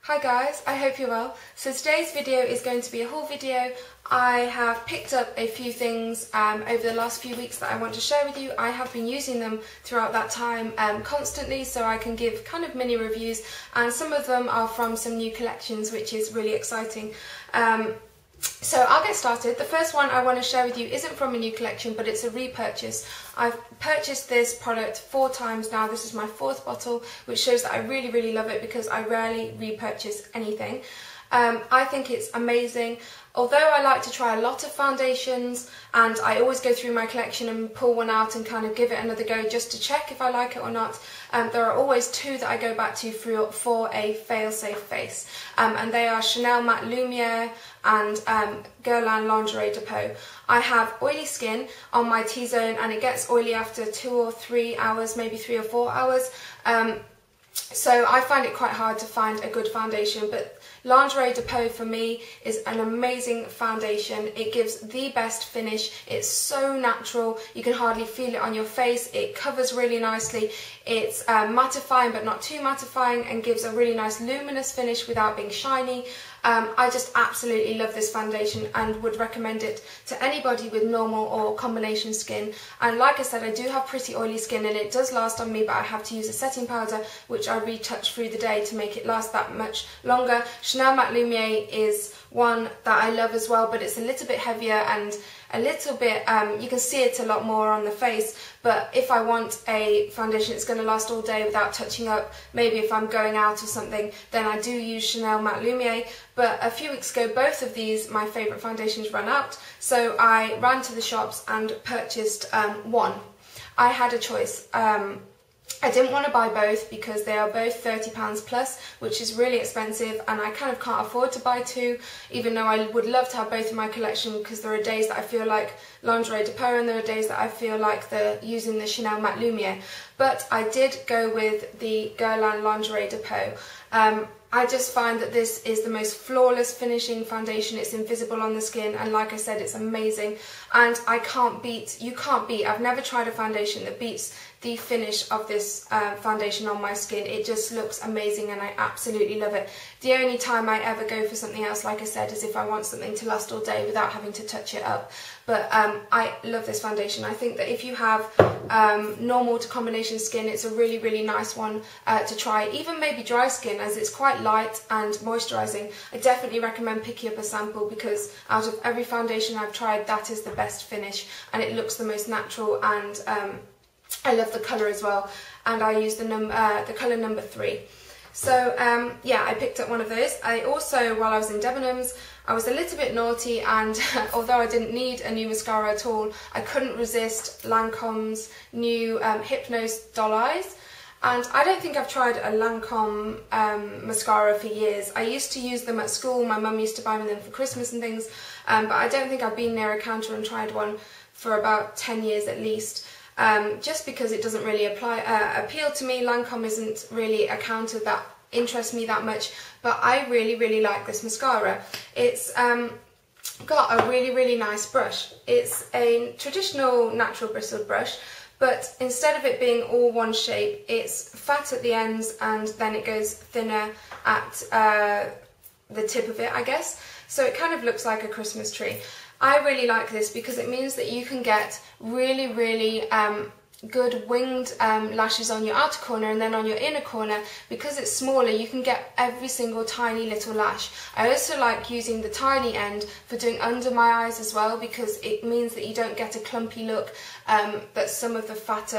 Hi guys, I hope you're well. So today's video is going to be a haul video. I have picked up a few things over the last few weeks that I want to share with you. I have been using them throughout that time constantly, so I can give kind of mini reviews, and some of them are from some new collections, which is really exciting. So I'll get started. The first one I want to share with you isn't from a new collection, but it's a repurchase. I've purchased this product 4 times now. This is my 4th bottle, which shows that I really love it because I rarely repurchase anything. I think it's amazing. Although I like to try a lot of foundations, and I always go through my collection and pull one out and kind of give it another go just to check if I like it or not, there are always 2 that I go back to for a fail-safe face, and they are Chanel Matte Lumiere and Guerlain Lingerie De Peau. I have oily skin on my T-zone, and it gets oily after 2 or 3 hours, maybe 3 or 4 hours. So I find it quite hard to find a good foundation, but Lingerie De Peau for me is an amazing foundation. It gives the best finish. It's so natural, you can hardly feel it on your face. It covers really nicely. It's mattifying but not too mattifying, and gives a really nice luminous finish without being shiny. I just absolutely love this foundation and would recommend it to anybody with normal or combination skin. And like I said, I do have pretty oily skin and it does last on me, but I have to use a setting powder which I retouch through the day to make it last that much longer. Chanel Matte Lumiere is one that I love as well, but it's a little bit heavier and a little bit, you can see it a lot more on the face, but if I want a foundation that's going to last all day without touching up, maybe if I'm going out or something, then I do use Chanel Matte Lumiere. But a few weeks ago, both of these, my favourite foundations, ran out, so I ran to the shops and purchased one. I had a choice. I didn't want to buy both because they are both £30 plus, which is really expensive, and I kind of can't afford to buy 2, even though I would love to have both in my collection, because there are days that I feel like Lingerie De Peau and there are days that I feel like using the Chanel Matte Lumiere. But I did go with the Guerlain Lingerie De Peau. I just find that this is the most flawless finishing foundation. It's invisible on the skin, and like I said, it's amazing. And you can't beat, I've never tried a foundation that beats the finish of this foundation on my skin. It just looks amazing and I absolutely love it. The only time I ever go for something else, like I said, is if I want something to last all day without having to touch it up. But I love this foundation. I think that if you have normal to combination skin, it's a really nice one to try. Even maybe dry skin, as it's quite light and moisturising. I definitely recommend picking up a sample, because out of every foundation I've tried, that is the best finish and it looks the most natural, and I love the colour as well, and I use the colour number 3. So yeah, I picked up one of those. I also, while I was in Debenhams, I was a little bit naughty, and although I didn't need a new mascara at all, I couldn't resist Lancome's new Hypnose Doll Eyes. And I don't think I've tried a Lancome mascara for years. I used to use them at school. My mum used to buy me them for Christmas and things, but I don't think I've been near a counter and tried one for about 10 years at least. Just because it doesn't really appeal to me. Lancome isn't really a counter that interests me that much, but I really like this mascara. It's got a really nice brush. It's a traditional natural bristled brush, but instead of it being all one shape, it's fat at the ends and then it goes thinner at the tip of it, I guess. So it kind of looks like a Christmas tree. I really like this because it means that you can get really good winged lashes on your outer corner, and then on your inner corner, because it's smaller, you can get every single tiny little lash. I also like using the tiny end for doing under my eyes as well, because it means that you don't get a clumpy look that some of the fatter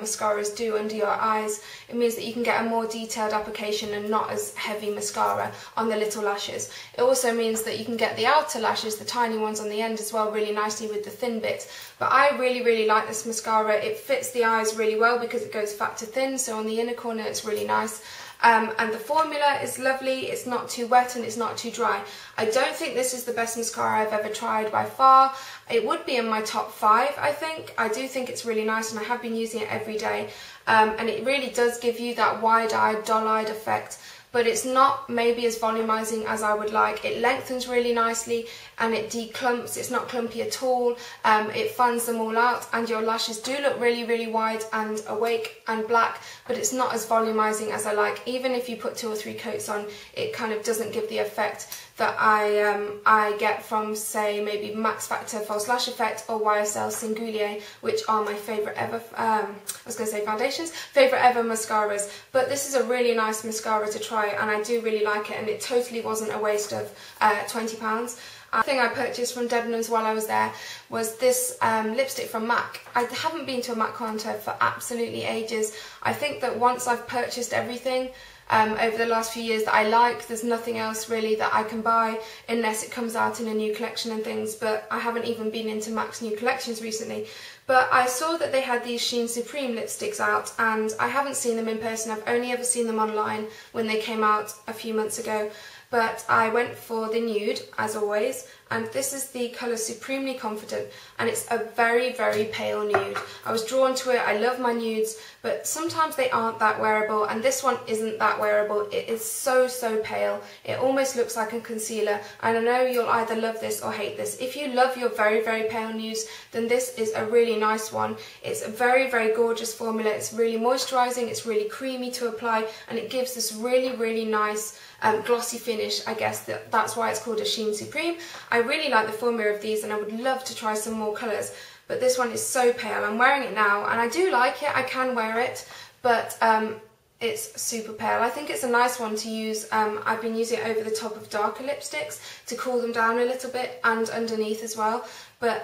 mascaras do under your eyes. It means that you can get a more detailed application and not as heavy mascara on the little lashes. It also means that you can get the outer lashes, the tiny ones on the end as well, really nicely with the thin bits. But I really like this mascara. It fits the eyes really well because it goes fat to thin, so on the inner corner it's really nice. And the formula is lovely. It's not too wet and it's not too dry. I don't think this is the best mascara I've ever tried by far. It would be in my top 5, I think. I do think it's really nice, and I have been using it every day. And it really does give you that wide-eyed, doll-eyed effect. but it's not maybe as volumizing as I would like. It lengthens really nicely and it declumps. It's not clumpy at all. It fans them all out, and your lashes do look really, really wide and awake and black, but it's not as volumizing as I like. Even if you put 2 or 3 coats on, it kind of doesn't give the effect that I get from, say, maybe Max Factor False Lash Effect or YSL Singulier, which are my favourite ever, I was going to say foundations, favourite ever mascaras. But this is a really nice mascara to try, and I do really like it, and it totally wasn't a waste of £20. The thing I purchased from Debenhams while I was there was this lipstick from MAC. I haven't been to a MAC counter for absolutely ages. I think that once I've purchased everything over the last few years that I like, there's nothing else really that I can buy unless it comes out in a new collection and things, but I haven't even been into MAC's new collections recently. But I saw that they had these Sheen Supreme lipsticks out, and I haven't seen them in person. I've only ever seen them online when they came out a few months ago. But I went for the nude, as always, and this is the colour Supremely Confident, and it's a very, very pale nude. I was drawn to it. I love my nudes, but sometimes they aren't that wearable, and this one isn't that wearable. It is so, so pale. It almost looks like a concealer, and I know you'll either love this or hate this. If you love your very, very pale nudes, then this is a really nice one. It's a very, very gorgeous formula. It's really moisturising, it's really creamy to apply, and it gives this really, really nice glossy finish. I guess that's why it's called a Sheen Supreme. I really like the formula of these, and I would love to try some more colours, but this one is so pale. I'm wearing it now and I do like it. I can wear it, but it's super pale. I think it's a nice one to use. I've been using it over the top of darker lipsticks to cool them down a little bit, and underneath as well, but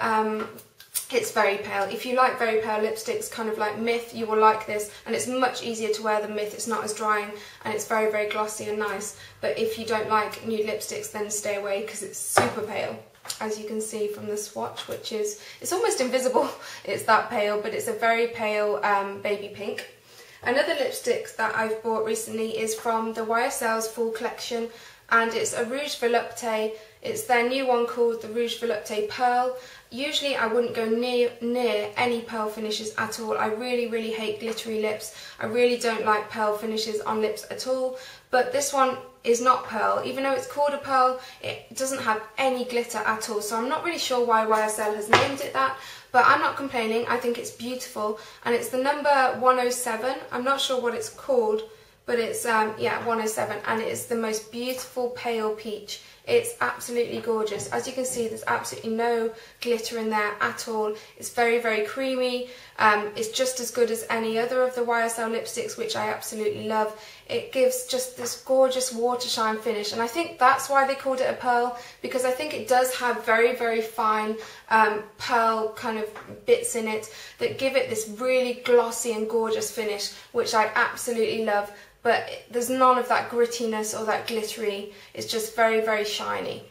it's very pale. If you like very pale lipsticks, kind of like Myth, you will like this, and it's much easier to wear than Myth. It's not as drying, and it's very, very glossy and nice. But if you don't like nude lipsticks, then stay away, because it's super pale, as you can see from the swatch, which is, it's almost invisible. It's that pale, but it's a very pale baby pink. Another lipstick that I've bought recently is from the YSL's Fall Collection, and it's a Rouge Volupte. It's their new one called the Rouge Volupte Perle. Usually I wouldn't go near any pearl finishes at all. I really, really hate glittery lips. I really don't like pearl finishes on lips at all. But this one is not pearl. Even though it's called a pearl, it doesn't have any glitter at all. So I'm not really sure why YSL has named it that. But I'm not complaining. I think it's beautiful. And it's the number 107. I'm not sure what it's called, but it's, yeah, 107. And it is the most beautiful pale peach. It's absolutely gorgeous. As you can see, there's absolutely no glitter in there at all. It's very, very creamy. It's just as good as any other of the YSL lipsticks, which I absolutely love. It gives just this gorgeous watershine finish, and I think that's why they called it a pearl, because I think it does have very, very fine pearl kind of bits in it that give it this really glossy and gorgeous finish, which I absolutely love. But there's none of that grittiness or that glittery. It's just very, very shiny.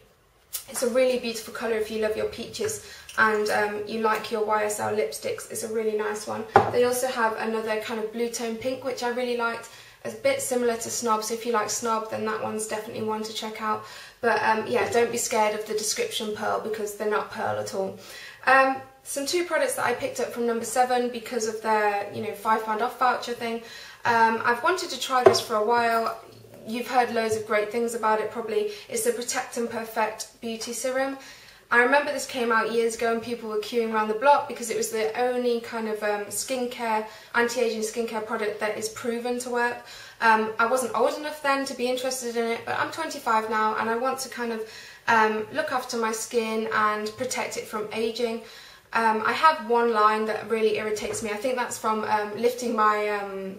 It's a really beautiful colour if you love your peaches and you like your YSL lipsticks. It's a really nice one. They also have another kind of blue tone pink, which I really liked. It's a bit similar to Snob, so if you like Snob, then that one's definitely one to check out. But yeah, don't be scared of the description pearl, because they're not pearl at all. Some 2 products that I picked up from No7 because of their, you know, £5 off voucher thing. I've wanted to try this for a while. You've heard loads of great things about it probably. It's the Protect and Perfect Beauty Serum. I remember this came out years ago and people were queuing around the block because it was the only kind of skincare, anti-aging skincare product that is proven to work. I wasn't old enough then to be interested in it, but I'm 25 now and I want to kind of look after my skin and protect it from aging. I have one line that really irritates me. I think that's from lifting my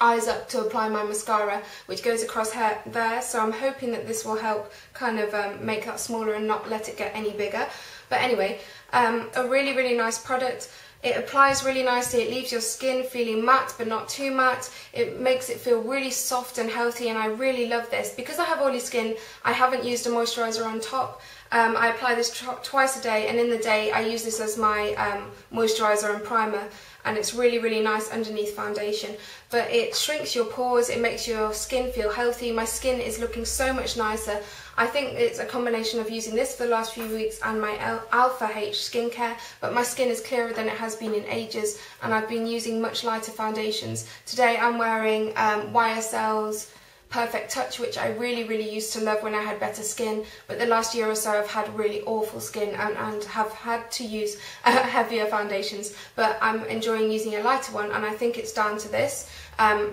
eyes up to apply my mascara, which goes across there, so I'm hoping that this will help kind of make that smaller and not let it get any bigger. But anyway, a really, really nice product. It applies really nicely. It leaves your skin feeling matte but not too matte. It makes it feel really soft and healthy, and I really love this. Because I have oily skin, I haven't used a moisturiser on top. I apply this twice a day, and in the day I use this as my moisturiser and primer, and it's really, really nice underneath foundation. But it shrinks your pores, it makes your skin feel healthy. My skin is looking so much nicer. I think it's a combination of using this for the last few weeks and my Alpha H skincare, but my skin is clearer than it has been in ages, and I've been using much lighter foundations. Today I'm wearing YSL's Perfect Touch, which I really used to love when I had better skin, but the last year or so I've had really awful skin and have had to use heavier foundations, but I'm enjoying using a lighter one, and I think it's down to this.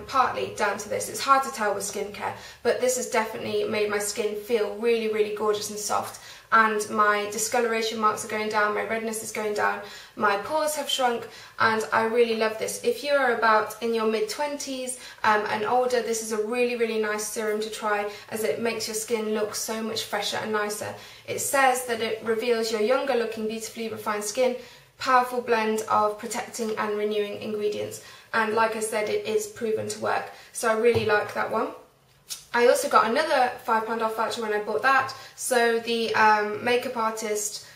Partly down to this. It's hard to tell with skincare, but this has definitely made my skin feel really gorgeous and soft, and my discoloration marks are going down, my redness is going down, my pores have shrunk, and I really love this. If you are about in your mid-20s and older, this is a really nice serum to try, as it makes your skin look so much fresher and nicer. It says that it reveals your younger looking, beautifully refined skin, powerful blend of protecting and renewing ingredients. And like I said, it is proven to work, so I really like that one. I also got another £5 off voucher when I bought that, so the makeup artist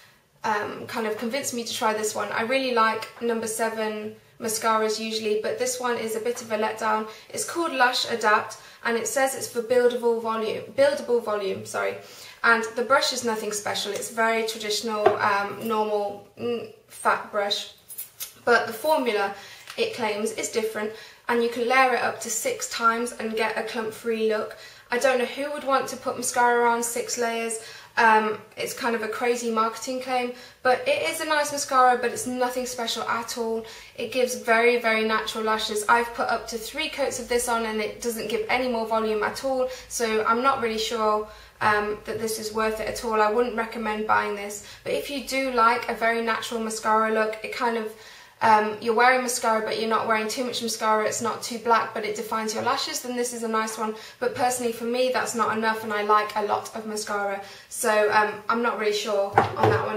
kind of convinced me to try this one. I really like No7 mascaras usually, but this one is a bit of a letdown. It's called Lash Adapt, and it says it's for buildable volume, sorry. And the brush is nothing special. It's very traditional, normal fat brush, but the formula, it claims, is different, and you can layer it up to 6 times and get a clump-free look. I don't know who would want to put mascara on 6 layers. It's kind of a crazy marketing claim, but it is a nice mascara, but it's nothing special at all. It gives very natural lashes. I've put up to 3 coats of this on and it doesn't give any more volume at all, so I'm not really sure that this is worth it at all. I wouldn't recommend buying this, but if you do like a very natural mascara look, it kind of you're wearing mascara but you're not wearing too much mascara, it's not too black but it defines your lashes, then this is a nice one. But personally for me that's not enough, and I like a lot of mascara, so I'm not really sure on that one.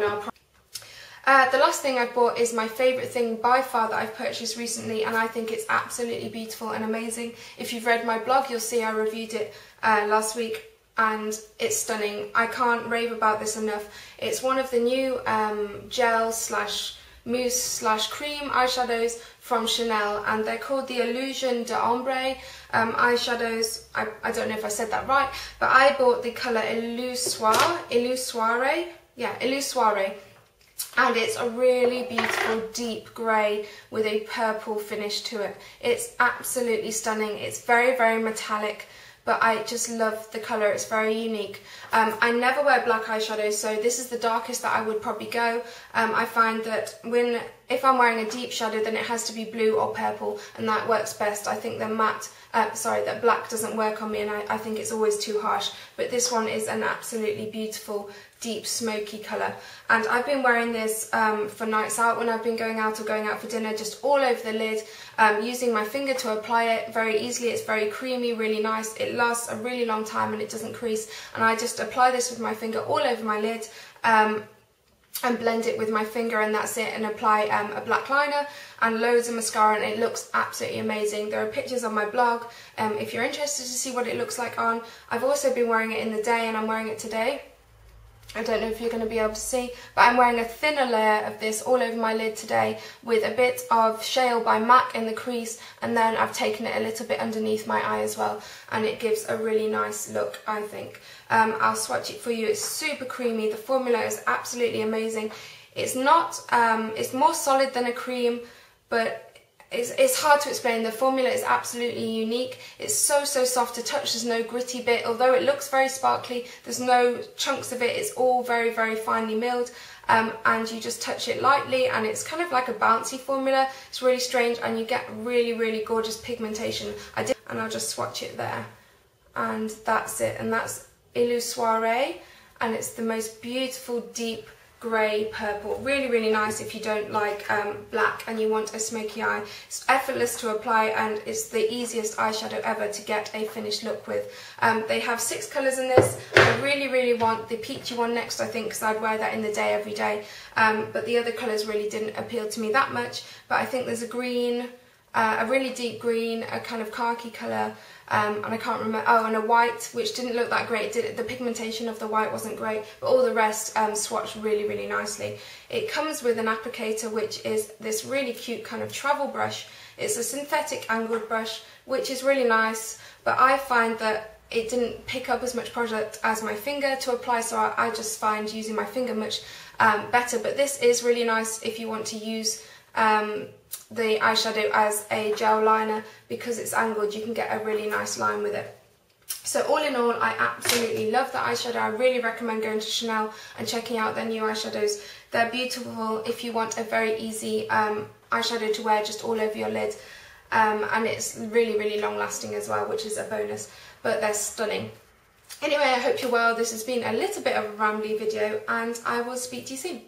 The last thing I've bought is my favourite thing by far that I've purchased recently, and I think it's absolutely beautiful and amazing. If you've read my blog, you'll see I reviewed it last week, and it's stunning. I can't rave about this enough. It's one of the new gel slash mousse slash cream eyeshadows from Chanel, and they're called the Illusion d'Ombre eyeshadows. I don't know if I said that right, but I bought the colour Illusoire, and it's a really beautiful deep grey with a purple finish to it. It's absolutely stunning. It's very metallic, but I just love the colour. It's very unique. I never wear black eyeshadow, so this is the darkest that I would probably go. I find that if I'm wearing a deep shadow, then it has to be blue or purple, and that works best. I think the that black doesn't work on me, and I think it's always too harsh. But this one is an absolutely beautiful, deep, smoky colour. And I've been wearing this for nights out when I've been going out or going out for dinner, just all over the lid, using my finger to apply it very easily. It's very creamy, really nice. It lasts a really long time and it doesn't crease. And I just apply this with my finger all over my lid and blend it with my finger, and that's it, and apply a black liner and loads of mascara, and it looks absolutely amazing. There are pictures on my blog if you're interested to see what it looks like on. I've also been wearing it in the day, and I'm wearing it today. I don't know if you're going to be able to see, but I'm wearing a thinner layer of this all over my lid today with a bit of Shale by MAC in the crease, and then I've taken it a little bit underneath my eye as well, and it gives a really nice look, I think. I'll swatch it for you. It's super creamy. The formula is absolutely amazing. It's not, it's more solid than a cream, but it's hard to explain. The formula is absolutely unique. It's so soft to touch. There's no gritty bit. Although it looks very sparkly, there's no chunks of it. It's all very finely milled, and you just touch it lightly, and it's kind of like a bouncy formula. It's really strange, and you get really gorgeous pigmentation. And I'll just swatch it there, and that's it. And that's Illusoire, and it's the most beautiful deep grey purple. Really nice if you don't like black and you want a smoky eye. It's effortless to apply, and it's the easiest eyeshadow ever to get a finished look with. They have 6 colours in this. I really want the peachy one next, I think, because I'd wear that in the day every day, but the other colours really didn't appeal to me that much. But I think there's a green, a really deep green, a kind of khaki colour, and I can't remember, oh, and a white, which didn't look that great, did it? The pigmentation of the white wasn't great, but all the rest swatched really nicely. It comes with an applicator, which is this really cute kind of travel brush. It's a synthetic angled brush, which is really nice, but I find that it didn't pick up as much product as my finger to apply, so I just find using my finger much better. But this is really nice if you want to use the eyeshadow as a gel liner, because it's angled. You can get a really nice line with it. So all in all, I absolutely love the eyeshadow. I really recommend going to Chanel and checking out their new eyeshadows. They're beautiful if you want a very easy eyeshadow to wear just all over your lid. And it's really, really long lasting as well, which is a bonus, but they're stunning. Anyway, I hope you're well. This has been a little bit of a rambly video, and I will speak to you soon.